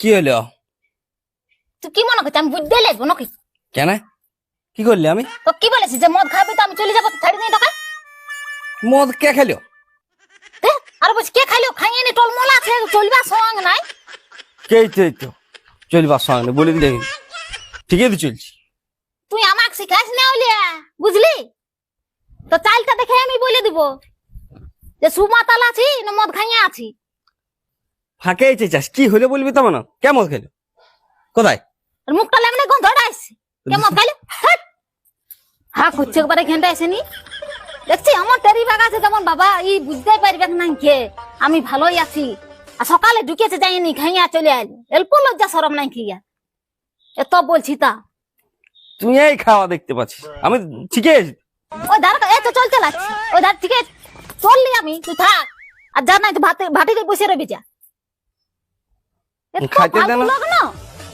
কি হলো? তুই কি মনে করছিস আমি বুঝতে লাগবো নাকি? কেন? কি করলি আমি? তো কি বলেছিস যে মদ খাবি তো আমি চলে যাবো, ছাড়ি দিই তোকে? মদ কে খেলো? আর বলছি কে খাইলো? খাইয়ে নি টলমল আছে, চলবার সঙ্গ নাই। কে তো চলবার সঙ্গে বলে দিলে ঠিকই তো চলছি। তুই আমাকে শিখাস না ওলিয়া, বুঝলি? তো চালটা দেখে আমি বলে দিব যে সুমাতাল আছি না মদ খাইয়ে আছি। ফাঁকে চাস কি হলো বলবি তো না? কে মদ খেলো? কোথায়? আর মুখটা লেমনে গন্ধটা আসছে, কে মদ খাইলো? হ্যাঁ করছে একবারে ঘেন্টা আসেনি। দেখছি আমার টেরি বাগ আছে যেমন বাবা, ই বুঝতে পারবে না কে আমি ভালোই আছি। আর সকালে ঢুকেছে যাইনি, খাইয়া চলে আইলি, অল্প লজ্জা সরম নাই খাইয়া। এত বলছি তা তুই এই খাওয়া দেখতে পাচ্ছিস, আমি ঠিকই আছি। ওই ধার এই তো চলতে লাগছে, ওই ধার থেকে চললি আমি, তুই থাক। আর যা নাই তো ভাটিতে বসে রবি যা। এত খাইতে দে না। ফালতু লোক না,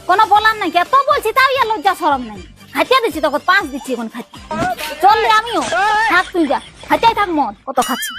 কোনো বলার নাই। এত বলছি তাও ইয়া লজ্জা সরম নাই। খাইতে দিচ্ছি তোকে 5 দিচ্ছি এখন খাইতে। চললি আমিও থাক, তুই যা খাইতে থাক, মদ কত খাচ্ছি।